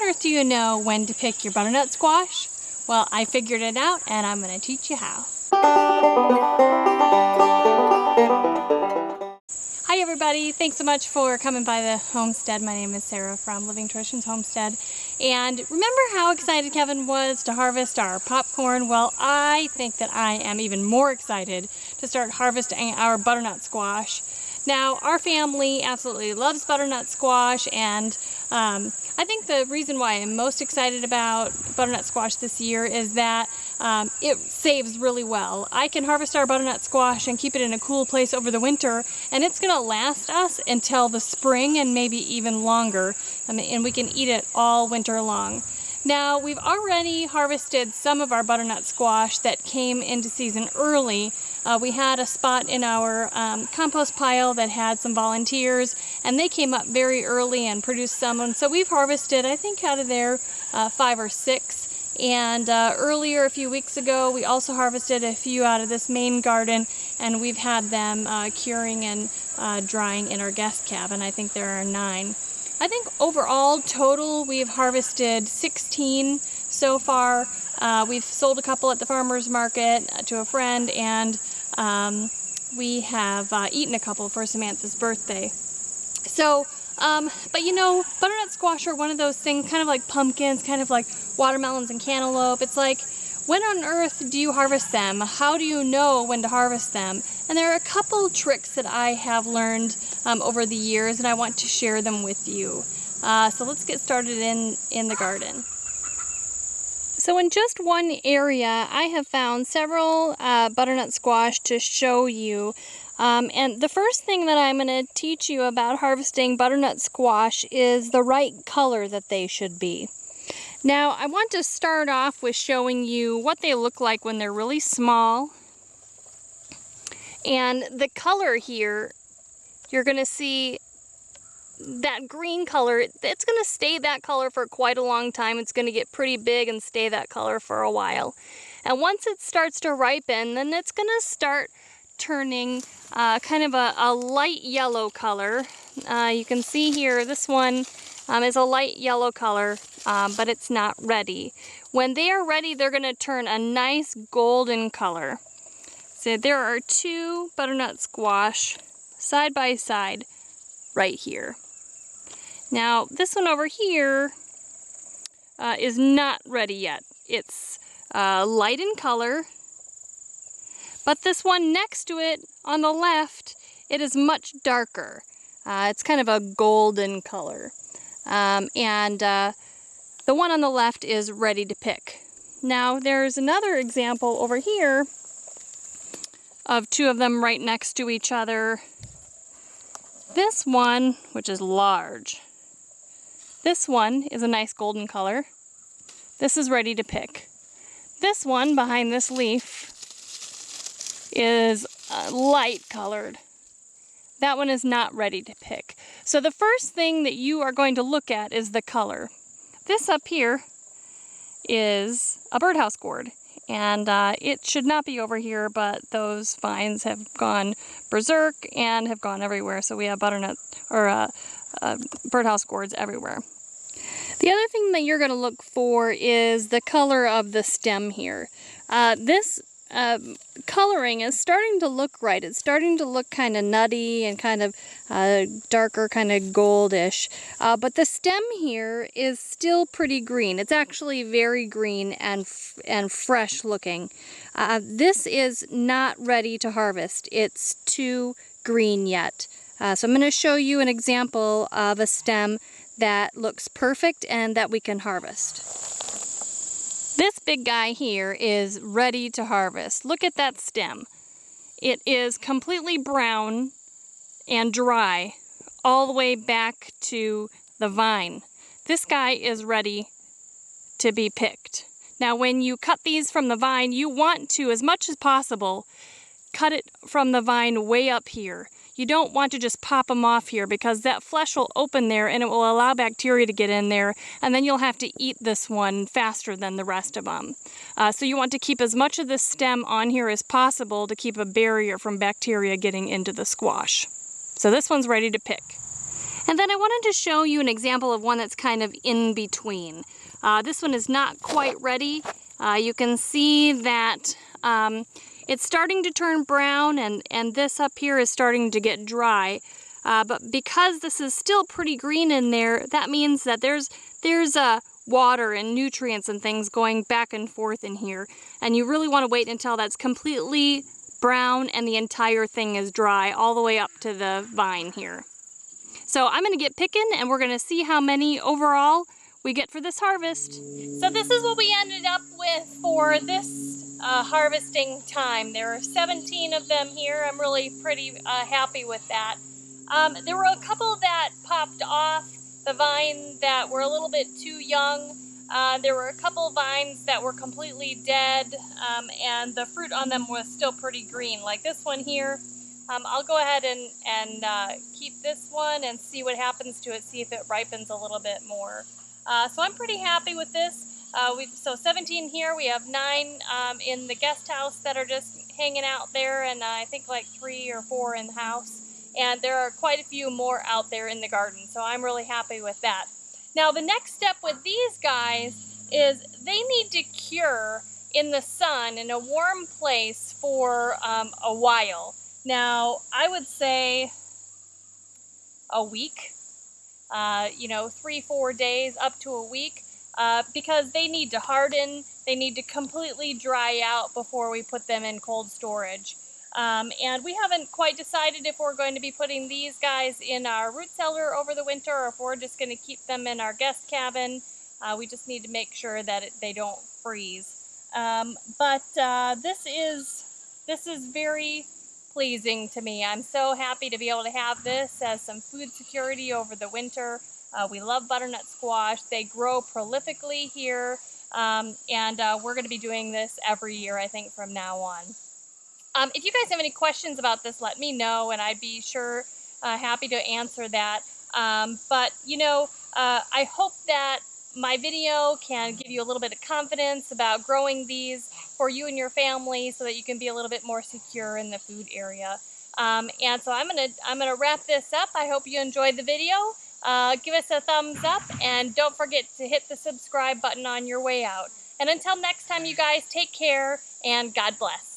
earth do you know when to pick your butternut squash? Well, I figured it out and I'm going to teach you how. Hi everybody, thanks so much for coming by the homestead. My name is Sarah from Traditions Homestead. And remember how excited Kevin was to harvest our popcorn? Well, I think that I am even more excited to start harvesting our butternut squash. Now, our family absolutely loves butternut squash, and I think the reason why I'm most excited about butternut squash this year is that it saves really well. I can harvest our butternut squash and keep it in a cool place over the winter, and it's going to last us until the spring and maybe even longer, and we can eat it all winter long. Now, we've already harvested some of our butternut squash that came into season early. We had a spot in our compost pile that had some volunteers, and they came up very early and produced some, and so we've harvested, I think, out of there 5 or 6. And earlier, a few weeks ago, we also harvested a few out of this main garden, and we've had them curing and drying in our guest cabin. I think there are 9. I think overall, total, we've harvested 16 so far. We've sold a couple at the farmer's market to a friend, and we have eaten a couple for Samantha's birthday. So, but you know, butternut squash are one of those things, kind of like pumpkins, kind of like watermelons and cantaloupe. It's like, when on earth do you harvest them? How do you know when to harvest them? And there are a couple tricks that I have learned over the years, and I want to share them with you. So let's get started in the garden. So in just one area, I have found several butternut squash to show you. And the first thing that I'm going to teach you about harvesting butternut squash is the right color that they should be. Now, I want to start off with showing you what they look like when they're really small. And the color here, you're going to see that green color. It's going to stay that color for quite a long time. It's going to get pretty big and stay that color for a while. And once it starts to ripen, then it's going to start turning kind of a light yellow color. You can see here, this one is a light yellow color, but it's not ready. When they are ready, they're going to turn a nice golden color. So there are 2 butternut squash side by side right here. Now, this one over here is not ready yet. It's light in color, but this one next to it on the left, it is much darker. It's kind of a golden color. The one on the left is ready to pick. Now, there's another example over here of 2 of them right next to each other. This one, which is large, this one is a nice golden color. This is ready to pick. This one behind this leaf is light colored. That one is not ready to pick. So the first thing that you are going to look at is the color. This up here is a birdhouse gourd, and it should not be over here, but those vines have gone berserk and have gone everywhere, so we have butternut or birdhouse gourds everywhere. The other thing that you're going to look for is the color of the stem here. This coloring is starting to look right. It's starting to look kind of nutty and kind of darker, kind of goldish. But the stem here is still pretty green. It's actually very green and fresh looking. This is not ready to harvest. It's too green yet. So I'm going to show you an example of a stem that looks perfect and that we can harvest. This big guy here is ready to harvest. Look at that stem. It is completely brown and dry all the way back to the vine. This guy is ready to be picked. Now, when you cut these from the vine, you want to, as much as possible, cut it from the vine way up here. You don't want to just pop them off here, because that flesh will open there and it will allow bacteria to get in there, and then you'll have to eat this one faster than the rest of them. So you want to keep as much of the stem on here as possible to keep a barrier from bacteria getting into the squash. So this one's ready to pick. And then I wanted to show you an example of one that's kind of in between. This one is not quite ready. You can see that it's starting to turn brown, and this up here is starting to get dry. But because this is still pretty green in there, that means that there's water and nutrients and things going back and forth in here. And you really want to wait until that's completely brown and the entire thing is dry all the way up to the vine here. So I'm going to get picking, and we're going to see how many overall we get for this harvest. So this is what we ended up with for this harvesting time. There are 17 of them here. I'm really pretty happy with that. There were a couple that popped off the vine that were a little bit too young. There were a couple vines that were completely dead, and the fruit on them was still pretty green, like this one here. I'll go ahead and keep this one and see what happens to it, see if it ripens a little bit more. So I'm pretty happy with this. So 17 here, we have 9 in the guest house that are just hanging out there, and I think like 3 or 4 in the house. And there are quite a few more out there in the garden, so I'm really happy with that. Now the next step with these guys is they need to cure in the sun in a warm place for a while. Now, I would say a week, 3-4 days up to a week, because they need to harden, they need to completely dry out before we put them in cold storage. And we haven't quite decided if we're going to be putting these guys in our root cellar over the winter or if we're just going to keep them in our guest cabin. We just need to make sure that they don't freeze. But this is very pleasing to me. I'm so happy to be able to have this as some food security over the winter. We love butternut squash. They grow prolifically here, and we're going to be doing this every year, I think, from now on. If you guys have any questions about this, let me know, and I'd be sure happy to answer that. But I hope that my video can give you a little bit of confidence about growing these for you and your family so that you can be a little bit more secure in the food area. And so I'm gonna wrap this up. I hope you enjoyed the video. Give us a thumbs up, and don't forget to hit the subscribe button on your way out. And until next time, you guys, take care and God bless.